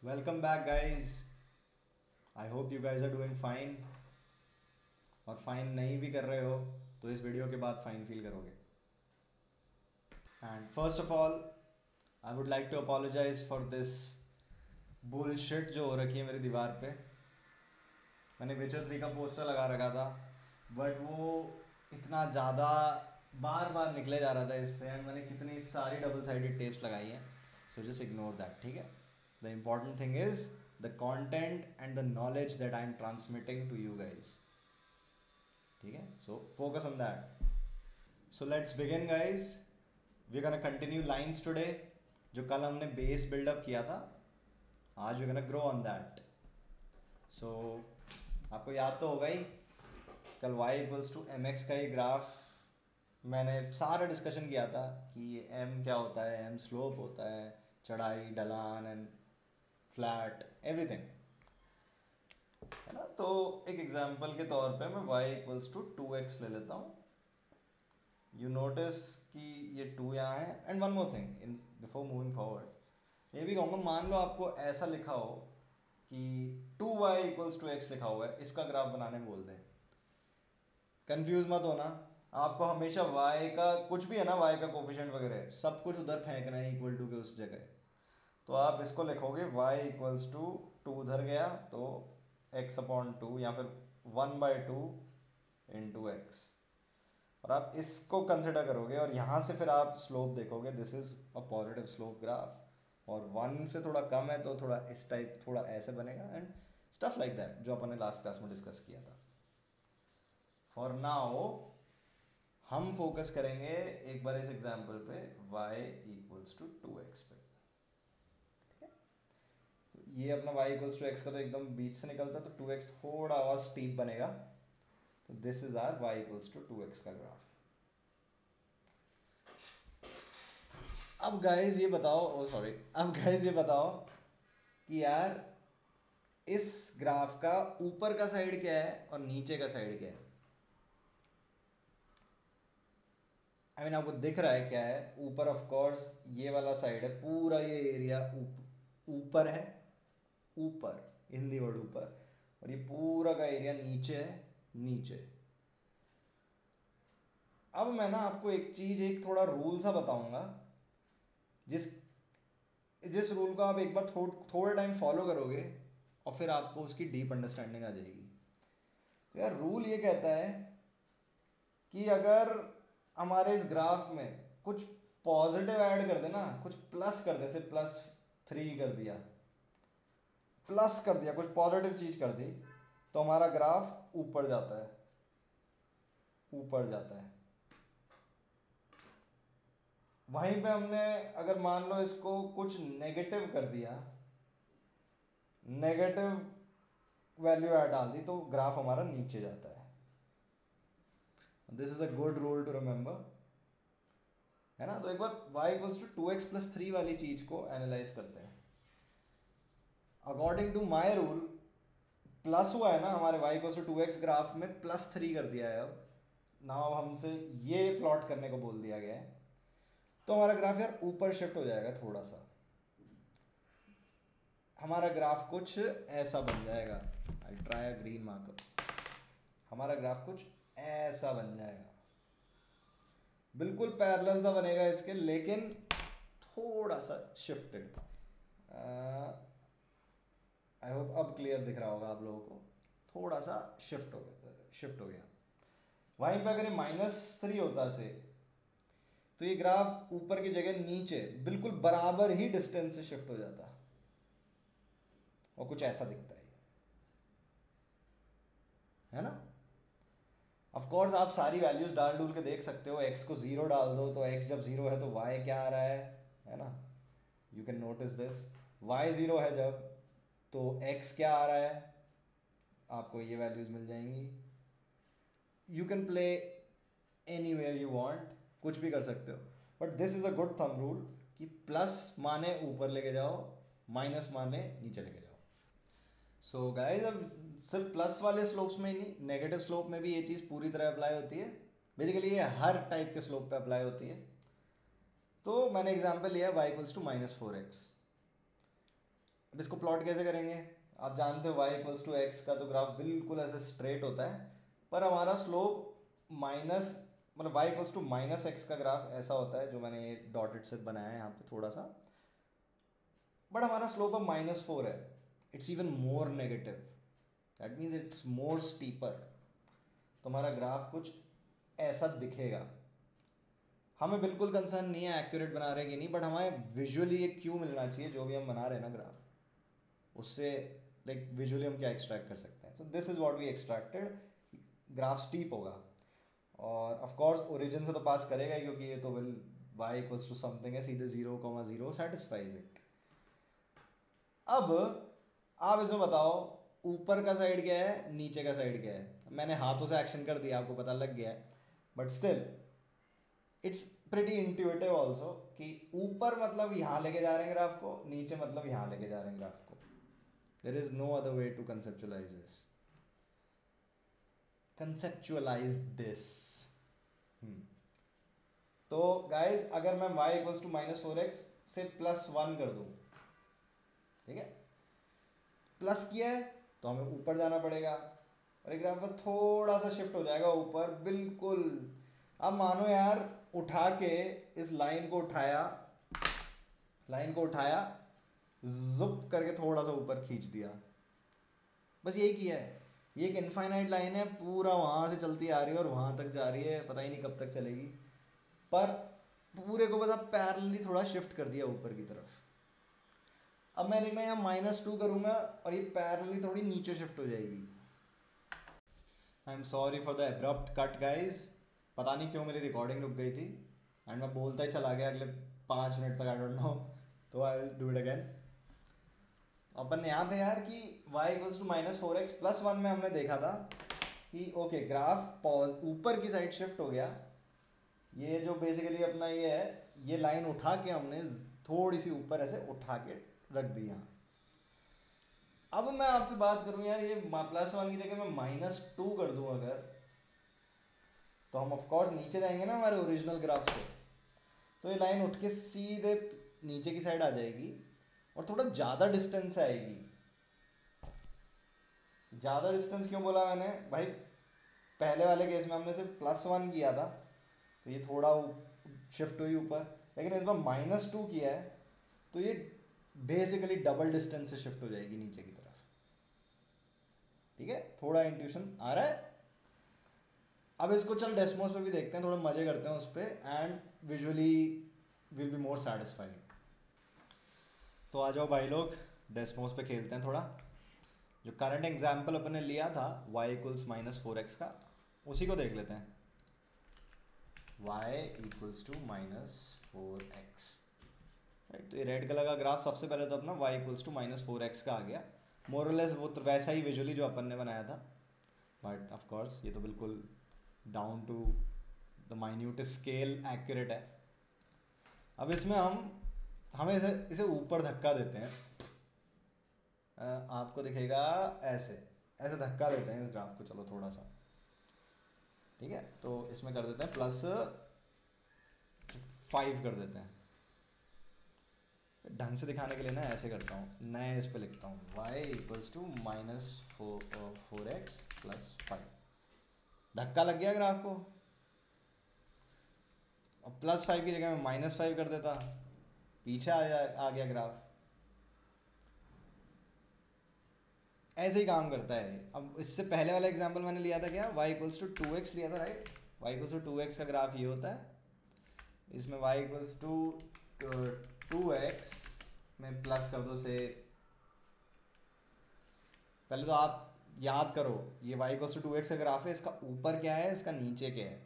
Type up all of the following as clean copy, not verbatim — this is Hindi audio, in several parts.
Welcome back guys. I hope you guys are doing fine. और फाइन नहीं भी कर रहे हो तो इस वीडियो के बाद फाइन फील करोगे। And first of all I would like to apologise for this bullshit जो हो रखी है मेरी दीवार पे। मैंने विचर 3 का पोस्टर लगा रखा था बट वो इतना ज़्यादा बार बार निकले जा रहा था इससे, एंड मैंने कितनी सारी डबल साइडेड टेप्स लगाई हैं। सो जस्ट इग्नोर दैट, ठीक है। The important thing is the content and the knowledge that I am transmitting to you guys, ठीक है। So focus on that. So let's begin guys. We gonna continue lines today. जो कल हमने बेस बिल्डअप किया था, आज we gonna grow on that. So आपको याद तो होगा ही, कल y equals to M X का ये ग्राफ मैंने सारा डिस्कशन किया था कि ये m क्या होता है, m स्लोप होता है, चढ़ाई ढलान एंड फ्लैट एवरीथिंग, है ना। तो एक एग्जांपल के तौर पे मैं y इक्वल्स टू 2x ले लेता हूँ। यू नोटिस कि ये 2 यहाँ है। And one more thing in before moving forward, ये भी कहूँगा, मान लो आपको ऐसा लिखा हो कि 2y इक्वल्स टू x लिखा हुआ है, इसका ग्राफ बनाने बोल दें। कंफ्यूज मत होना, आपको हमेशा y का कुछ भी है ना, y का कोफिशिएंट वगैरह सब कुछ उधर फेंकना है इक्वल टू के उस जगह। तो आप इसको लिखोगे y इक्वल्स टू 2 उधर गया तो x अपॉन 2 या फिर 1/2 इंटू एक्स, और आप इसको कंसिडर करोगे और यहाँ से फिर आप स्लोप देखोगे, this is a positive slope graph, और 1 से थोड़ा कम है तो थोड़ा इस टाइप, थोड़ा ऐसे बनेगा एंड स्टफ लाइक दैट, जो अपन ने लास्ट क्लास में डिस्कस किया था। फॉर नाउ हम फोकस करेंगे एक बार इस एग्जाम्पल पे y इक्वल्स टू 2x पे, ठीक है। तो ये अपना y इक्वल्स टू x का तो एकदम बीच से निकलता है, तो 2x थोड़ा और स्टीप बनेगा। तो this is our y equals to 2x का ग्राफ। अब गाइज ये बताओ, ओ सॉरी, अब गाइज ये बताओ कि यार इस ग्राफ का ऊपर का साइड क्या है और नीचे का साइड क्या है। आई मीन आपको दिख रहा है क्या है। ऊपर ऑफ कोर्स ये वाला साइड है, पूरा ये एरिया ऊपर है, ऊपर हिंदी वर्ड ऊपर, और ये पूरा का एरिया नीचे है, नीचे। अब मैं ना आपको एक चीज, एक थोड़ा रूल सा बताऊंगा, जिस जिस रूल को आप एक बार थोड़े टाइम फॉलो करोगे और फिर आपको उसकी डीप अंडरस्टैंडिंग आ जाएगी। तो यार रूल ये कहता है कि अगर हमारे इस ग्राफ में कुछ पॉजिटिव ऐड कर देना, कुछ प्लस कर दे, जैसे +3 कर दिया, प्लस कर दिया, कुछ पॉजिटिव चीज कर दी, तो हमारा ग्राफ ऊपर जाता है, ऊपर जाता है। वहीं पे हमने अगर मान लो इसको कुछ नेगेटिव कर दिया, नेगेटिव वैल्यू ऐड डाल दी, तो ग्राफ हमारा नीचे जाता है। This is a good rule to remember, है ना। तो एक बार y इक्वल्स टू 2x+3 वाली चीज को एनालाइज करते हैं। According to my rule plus हुआ है ना हमारे y equals to 2x graph में, +3 कर दिया है। अब नाउ हमसे ये प्लॉट करने को बोल दिया गया है, तो हमारा ग्राफ यार ऊपर शिफ्ट हो जाएगा थोड़ा सा। हमारा ग्राफ कुछ ऐसा बन जाएगा। I try a green marker. हमारा ग्राफ कुछ ऐसा बन जाएगा, बिल्कुल पैरेलल सा बनेगा इसके, लेकिन थोड़ा सा शिफ्टेड। आई होप अब क्लियर दिख रहा होगा आप लोगों को। थोड़ा सा शिफ्ट हो गया, शिफ्ट हो गया। वहीं पे अगर ये -3 होता से, तो ये ग्राफ ऊपर की जगह नीचे बिल्कुल बराबर ही डिस्टेंस से शिफ्ट हो जाता, और कुछ ऐसा दिखता है ना। ऑफ कोर्स आप सारी वैल्यूज डाल डूल के देख सकते हो। x को 0 डाल दो तो x जब 0 है तो y क्या आ रहा है ना। You can notice this, y 0 है जब, तो x क्या आ रहा है, आपको ये वैल्यूज मिल जाएंगी। You can play anywhere you want, कुछ भी कर सकते हो, but this is a good thumb rule कि प्लस माने ऊपर लेके जाओ, माइनस माने नीचे लेके जाओ। सो गाइस, अब सिर्फ प्लस वाले स्लोप्स में ही नहीं, नेगेटिव स्लोप में भी ये चीज़ पूरी तरह अप्लाई होती है। बेसिकली ये हर टाइप के स्लोप पे अप्लाई होती है। तो मैंने एग्जांपल लिया y इक्वल्स टू -4x। अब इसको प्लॉट कैसे करेंगे? आप जानते हो y इक्वल्स टू एक्स का तो ग्राफ बिल्कुल ऐसे स्ट्रेट होता है, पर हमारा स्लोप माइनस मतलब y equals to minus x का ग्राफ ऐसा होता है, जो मैंने एक डॉटेड से बनाया है यहाँ पे थोड़ा सा, बट हमारा स्लोप अब -4 है. It's even more negative, that means it's more steeper. तो हमारा ग्राफ कुछ ऐसा दिखेगा. हमें बिल्कुल कंसर्न नहीं है एक्यूरेट बना रहे कि नहीं, बट हमें विजुअली एक क्यू मिलना चाहिए जो भी हम बना रहे हैं ना ग्राफ, उससे लाइक विजुअली हम क्या एक्सट्रैक्ट कर सकते हैं. So this is what we extracted. Graph steep होगा और ऑफ कोर्स ओरिजिन से तो पास करेगा ही, क्योंकि ये तो will y equals to something है, सीधे 0,0 सेटिस्फाइज इट. अब आप इसमें बताओ ऊपर का साइड क्या है, नीचे का साइड क्या है. मैंने हाथों से एक्शन कर दिया, आपको पता लग गया है, but still it's pretty intuitive also कि ऊपर मतलब यहाँ लेके जा रहे हैं ग्राफ को, नीचे मतलब यहाँ लेके जा रहे हैं ग्राफ को. There is no other way to conceptualise this. तो गाइज अगर मैं y इक्वल्स टू -4x से +1 कर दूं, ठीक है, प्लस किया है तो हमें ऊपर जाना पड़ेगा और एक ग्राफ थोड़ा सा शिफ्ट हो जाएगा ऊपर बिल्कुल. अब मानो यार उठा के इस लाइन को उठाया जुप करके थोड़ा सा ऊपर खींच दिया, बस यही किया है. ये एक इनफाइनाइट लाइन है, पूरा वहाँ से चलती आ रही है और वहाँ तक जा रही है, पता ही नहीं कब तक चलेगी, पर पूरे को बस पैरेलली थोड़ा शिफ्ट कर दिया ऊपर की तरफ. अब मैं देखना यहाँ -2 करूँगा और ये पैरेलली थोड़ी नीचे शिफ्ट हो जाएगी. I am sorry for the abrupt cut guys, पता नहीं क्यों मेरी रिकॉर्डिंग रुक गई थी एंड मैं बोलता ही चला गया अगले 5 मिनट तक, आई डोंट नो, तो आई डू इट अगेन. अपन ने याद है यार कि y इक्वल्स टू -4x +1 में हमने देखा था कि ओके ग्राफ पॉज ऊपर की साइड शिफ्ट हो गया. ये जो बेसिकली अपना ये है, ये लाइन उठा के हमने थोड़ी सी ऊपर ऐसे उठा के रख दी यहाँ. अब मैं आपसे बात करूँ यार, ये +1 की जगह मैं -2 कर दूँ अगर, तो हम ऑफ कोर्स नीचे जाएंगे ना हमारे ओरिजिनल ग्राफ से, तो ये लाइन उठ के सीधे नीचे की साइड आ जाएगी और थोड़ा ज़्यादा डिस्टेंस से आएगी. ज़्यादा डिस्टेंस क्यों बोला मैंने भाई? पहले वाले केस में हमने सिर्फ +1 किया था तो ये थोड़ा शिफ्ट हुई ऊपर, लेकिन इस बार -2 किया है तो ये बेसिकली डबल डिस्टेंस से शिफ्ट हो जाएगी नीचे की तरफ. ठीक है, थोड़ा इंट्यूशन आ रहा है. अब इसको चल डेस्मोस पे भी देखते हैं, थोड़ा मजे करते हैं उस पर and visually will be more satisfied. तो आ जाओ भाई लोग, डेस्मोस पे खेलते हैं थोड़ा. जो करंट एग्जाम्पल अपन ने लिया था y इक्वल्स -4x का, उसी को देख लेते हैं. y equals to -4x, right. तो ये रेड कलर का ग्राफ सबसे पहले तो अपना y इक्वल्स टू -4x का आ गया. मोर और लेस वो तो वैसा ही विजुअली जो अपन ने बनाया था, बट ऑफ कोर्स ये तो बिल्कुल down to the minute scale accurate है. अब इसमें हमें इसे ऊपर धक्का देते हैं. आपको दिखेगा ऐसे ऐसे धक्का देते हैं इस ग्राफ को. चलो थोड़ा सा, ठीक है, तो इसमें कर देते हैं +5 कर देते हैं. ढंग से दिखाने के लिए ना ऐसे करता हूँ, नए इस पे लिखता हूँ y इक्वल्स टू -4x +5. धक्का लग गया ग्राफ को. अब +5 की जगह में -5 कर देता, पीछे आ गया ग्राफ. ऐसे ही काम करता है. अब इससे पहले वाला एग्जांपल मैंने लिया था क्या, y इक्वल्स टू 2x लिया था, right. y equals to 2x का ग्राफ ये होता है. इसमें y इक्वल्स टू 2x में प्लस कर दो से, पहले तो आप याद करो ये y इक्वल्स टू 2x का ग्राफ है, इसका ऊपर क्या है, इसका नीचे क्या है.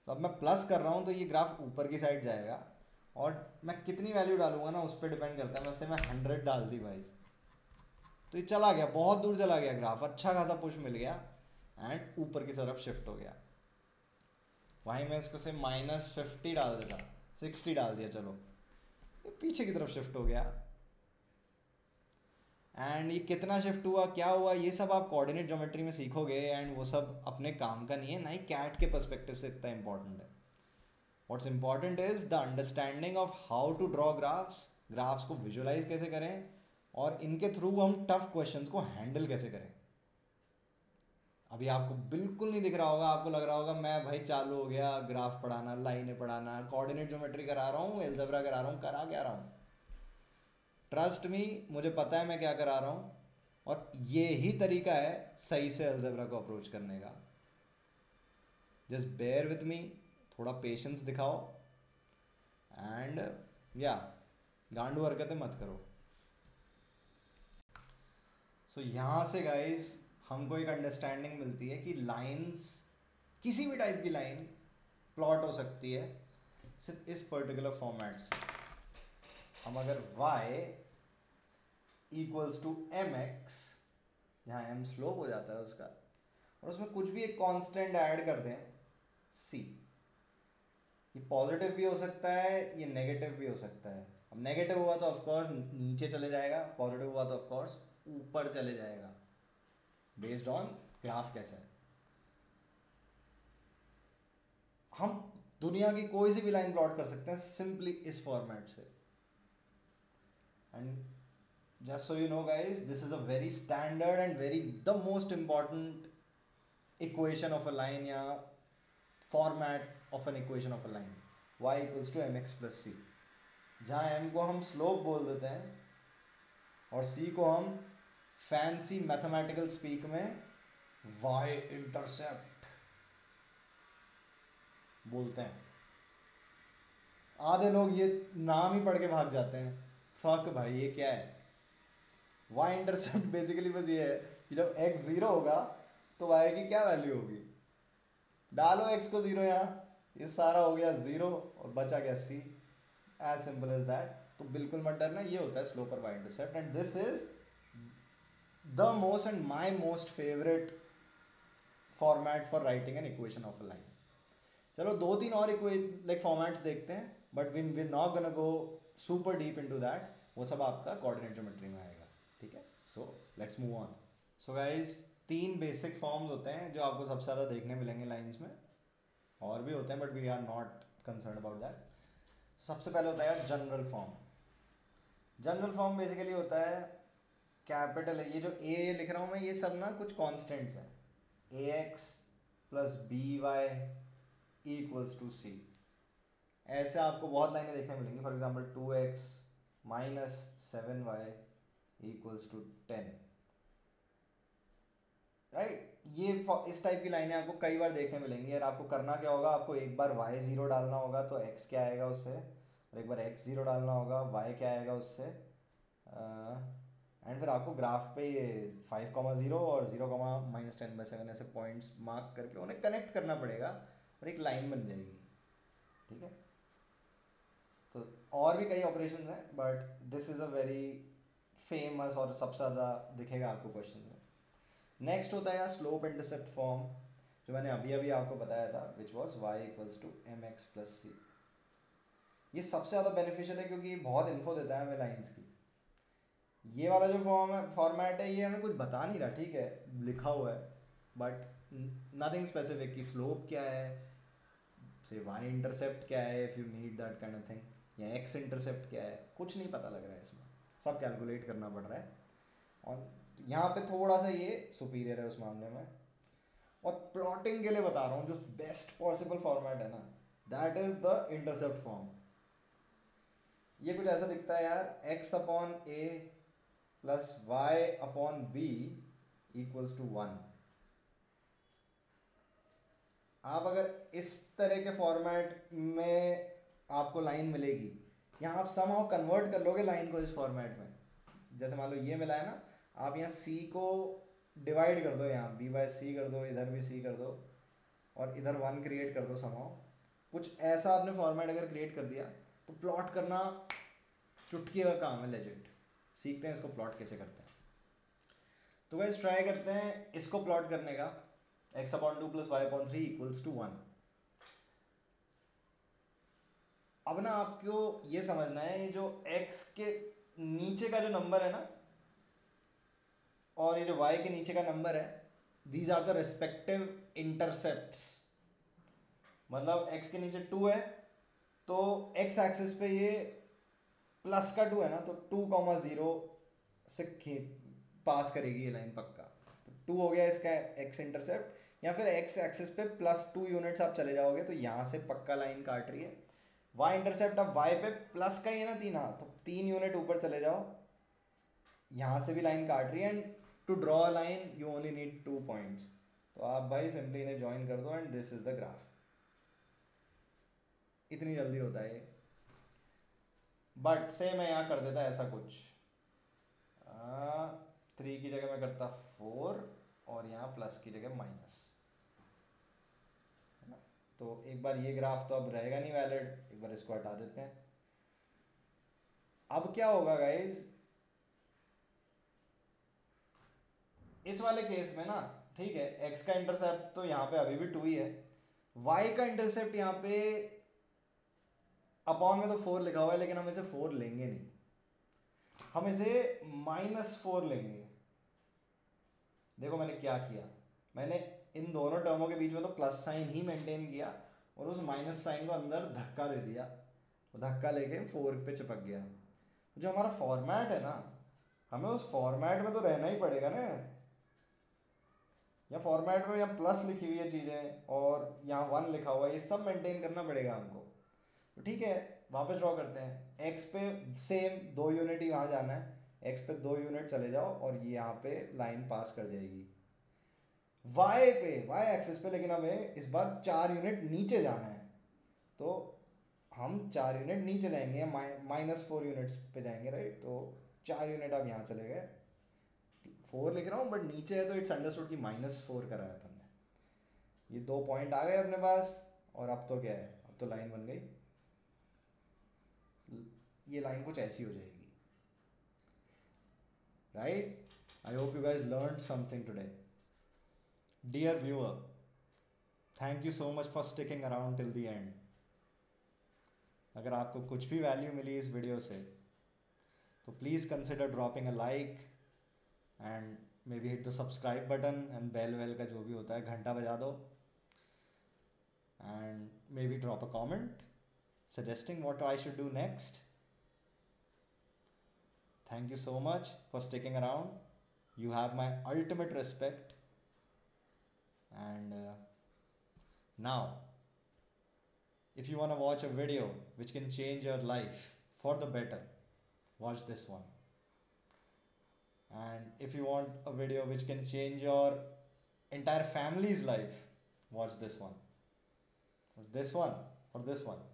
तो अब मैं प्लस कर रहा हूँ तो ये ग्राफ ऊपर की साइड जाएगा और मैं कितनी वैल्यू डालूंगा ना उस पर डिपेंड करता है. वैसे मैं 100 डाल दी भाई, तो ये चला गया, बहुत दूर चला गया ग्राफ, अच्छा खासा पुश मिल गया एंड ऊपर की तरफ शिफ्ट हो गया. वहीं मैं इसको से -50 डाल देता, 60 डाल दिया, चलो ये पीछे की तरफ शिफ्ट हो गया. एंड ये कितना शिफ्ट हुआ, क्या हुआ, ये सब आप कोऑर्डिनेट ज्योमेट्री में सीखोगे एंड वो सब अपने काम का नहीं है, ना ही कैट के पर्सपेक्टिव से इतना इंपॉर्टेंट है. What's important is the understanding of how to draw graphs. Graphs को विजुअलाइज कैसे करें, और इनके थ्रू हम टफ क्वेश्चंस को हैंडल कैसे करें। अभी आपको बिल्कुल नहीं दिख रहा होगा, आपको लग रहा होगा मैं भाई चालू हो गया ग्राफ पढ़ाना, लाइनें पढ़ाना, कोऑर्डिनेट ज्योमेट्री करा रहा हूँ, एल्जेब्रा करा रहा हूँ, करा क्या रहा हूँ। ट्रस्ट मी, मुझे पता है मैं क्या करा रहा हूँ, और ये ही तरीका है सही से एल्जेब्रा को अप्रोच करने का। जस्ट बेयर विथ मी, थोड़ा पेशेंस दिखाओ, एंड या गांडू हरकतें मत करो। सो यहाँ से गाइज हमको एक अंडरस्टैंडिंग मिलती है कि लाइंस, किसी भी टाइप की लाइन प्लॉट हो सकती है सिर्फ इस पर्टिकुलर फॉर्मेट से। हम अगर y equals to M x, जहाँ m स्लोप हो जाता है उसका, और उसमें कुछ भी एक कांस्टेंट ऐड कर दें c, ये पॉजिटिव भी हो सकता है, ये नेगेटिव भी हो सकता है। अब नेगेटिव हुआ तो ऑफकोर्स नीचे चले जाएगा, पॉजिटिव हुआ तो ऑफकोर्स ऊपर चले जाएगा, बेस्ड ऑन ग्राफ कैसा है। हम दुनिया की कोई सी भी लाइन प्लॉट कर सकते हैं सिंपली इस फॉर्मेट से। And just so you know guys, this is a very standard and the most important equation of a line, या format of an equation of a line, y equals to mx plus c, जहाँ m को हम slope बोल देते हैं और c को हम फैंसी मैथमेटिकल स्पीक में y इंटरसेप्ट बोलते हैं। आधे लोग ये नाम ही पढ़ के भाग जाते हैं, फक भाई ये क्या है। वाई इंटरसेप्ट बेसिकली बस ये है कि जब x ज़ीरो होगा तो y की क्या वैल्यू होगी, डालो x को ज़ीरो यहाँ, ये सारा हो गया ज़ीरो और बचा गया c, as simple as that. तो बिल्कुल मत डरना, ये होता है स्लोप और y intercept, and this is the most and my most favourite format for writing an equation of a line. चलो दो तीन और लाइक फॉर्मेट्स देखते हैं, but we not gonna go super deep into that, वो सब आपका कोऑर्डिनेट ज्योमेट्री में आएगा, ठीक है। So let's move on. So guys, तीन बेसिक फॉर्म्स होते हैं जो आपको सबसे ज़्यादा देखने मिलेंगे लाइंस में, और भी होते हैं but we are not concern about that. सबसे पहले होता है यार general form. General form basically होता है कैपिटल है, ये जो ए लिख रहा हूँ मैं, ये सब ना कुछ कॉन्स्टेंट्स हैं, A X plus B Y equals to C. ऐसे आपको बहुत लाइनें देखने मिलेंगी, for example 2x minus 7y equals to 10, right. ये इस टाइप की लाइनें आपको कई बार देखने मिलेंगी। और आपको करना क्या होगा, आपको एक बार y ज़ीरो डालना होगा तो x क्या आएगा उससे, और एक बार x ज़ीरो डालना होगा y क्या आएगा उससे, एंड फिर आपको ग्राफ पे ये 5,0 और 0,-10/7 ऐसे पॉइंट्स मार्क करके उन्हें कनेक्ट करना पड़ेगा और एक लाइन बन जाएगी, ठीक है। तो और भी कई ऑपरेशंस हैं but this is a very famous और सबसे ज़्यादा दिखेगा आपको क्वेश्चन में। नेक्स्ट होता है स्लोप इंटरसेप्ट फॉर्म, जो मैंने अभी अभी आपको बताया था, which was y equals to M X plus C. ये सबसे ज़्यादा बेनिफिशियल है क्योंकि ये बहुत इन्फो देता है हमें लाइन्स की। ये वाला जो फॉर्मेट है ये हमें कुछ बता नहीं रहा, ठीक है, लिखा हुआ है बट नथिंग स्पेसिफिक कि स्लोप क्या है, से वाई इंटरसेप्ट क्या है if you need that kind of thing, या एक्स इंटरसेप्ट क्या है, कुछ नहीं पता लग रहा है इसमें, सब कैलकुलेट करना पड़ रहा है। और यहाँ पे थोड़ा सा ये सुपीरियर है उस मामले में। और प्लॉटिंग के लिए बता रहा हूँ, जो बेस्ट पॉसिबल फॉर्मेट है ना, that is the intercept form. ये कुछ ऐसा दिखता है यार, x upon a plus y upon b equals to 1। आप अगर इस तरह के फॉर्मेट में आपको लाइन मिलेगी, यहाँ आप समहाउ कन्वर्ट कर लोगे लाइन को इस फॉर्मेट में। जैसे मान लो ये मिला है ना, आप यहाँ c को डिवाइड कर दो, यहाँ b बाय सी कर दो, इधर भी c कर दो और इधर 1 क्रिएट कर दो समहाउ। कुछ ऐसा आपने फॉर्मेट अगर क्रिएट कर दिया तो प्लॉट करना चुटकी का काम है, लेजेंड। सीखते हैं इसको प्लॉट कैसे करते हैं। तो गाइस ट्राई करते हैं इसको प्लॉट करने का, x upon 2 plus y upon 3 equals to 1। अब ना आपको ये समझना है, ये जो x के नीचे का जो नंबर है ना और ये जो y के नीचे का नंबर है, these are the respective intercepts. मतलब x के नीचे 2 है तो x एक्सिस पे ये प्लस का 2 है ना, तो 2,0 से पास करेगी ये लाइन पक्का। 2 हो गया इसका एक्स इंटरसेप्ट, या फिर एक्स एक्सिस पे +2 यूनिट्स आप चले जाओगे तो यहाँ से पक्का लाइन काट रही है। वाई इंटरसेप्ट अब वाई पे प्लस का ही है ना 3, हाँ तो 3 यूनिट ऊपर चले जाओ, यहाँ से भी लाइन काट रही है। And to draw a line you only need 2 points. तो आप भाई सिंपली इन्हें ज्वाइन कर दो and this is the graph. इतनी जल्दी होता है ये। बट से मैं यहाँ कर देता ऐसा कुछ, 3 की जगह मैं करता 4 और यहाँ प्लस की जगह माइनस, है ना। तो एक बार ये ग्राफ तो अब रहेगा नहीं वैलिड, एक बार इसको हटा देते हैं। अब क्या होगा गाइज, इस वाले केस में ना, ठीक है, x का इंटरसेप्ट तो यहाँ पे अभी भी 2 ही है, y का इंटरसेप्ट यहाँ पे अपॉन में तो 4 लिखा हुआ है, लेकिन हम इसे 4 लेंगे नहीं, हम इसे -4 लेंगे। देखो मैंने क्या किया, मैंने इन दोनों टर्मों के बीच में तो प्लस साइन ही मेंटेन किया और उस माइनस साइन को अंदर धक्का दे दिया, धक्का लेके 4 पे चिपक गया। जो हमारा फॉर्मेट है ना, हमें उस फॉर्मेट में तो रहना ही पड़ेगा ना। या फॉर्मेट में यहाँ प्लस लिखी हुई है चीज़ें और यहाँ 1 लिखा हुआ है, ये सब मेंटेन करना पड़ेगा हमको। तो ठीक है, वापस ड्रॉ करते हैं। एक्स पे सेम 2 यूनिट ही वहाँ जाना है, एक्स पे 2 यूनिट चले जाओ और ये यहाँ पे लाइन पास कर जाएगी। वाई पे, वाई एक्सिस पे लेकिन हमें इस बार 4 यूनिट नीचे जाना है, तो हम 4 यूनिट नीचे जाएंगे, -4 यूनिट्स पे जाएंगे, राइट। तो 4 यूनिट अब यहाँ चले गए, 4 लिख रहा हूँ बट नीचे है तो इट्स अंडरस्टूड कि -4 करा है अपन ने। ये 2 पॉइंट आ गए अपने पास और अब तो क्या है, अब तो लाइन बन गई। ये लाइन कुछ ऐसी हो जाएगी, right. I hope you guys learn something today. Dear viewer, thank you so much for sticking around till the end. अगर आपको कुछ भी वैल्यू मिली इस वीडियो से तो please consider dropping a like and maybe hit the subscribe button and bell well का जो भी होता है घंटा बजा दो, and maybe drop a comment suggesting what I should do next. Thank you so much for sticking around. You have my ultimate respect. And now, if you want to watch a video which can change your life for the better, watch this one. And if you want a video which can change your entire family's life, watch this one. Or this one, or this one.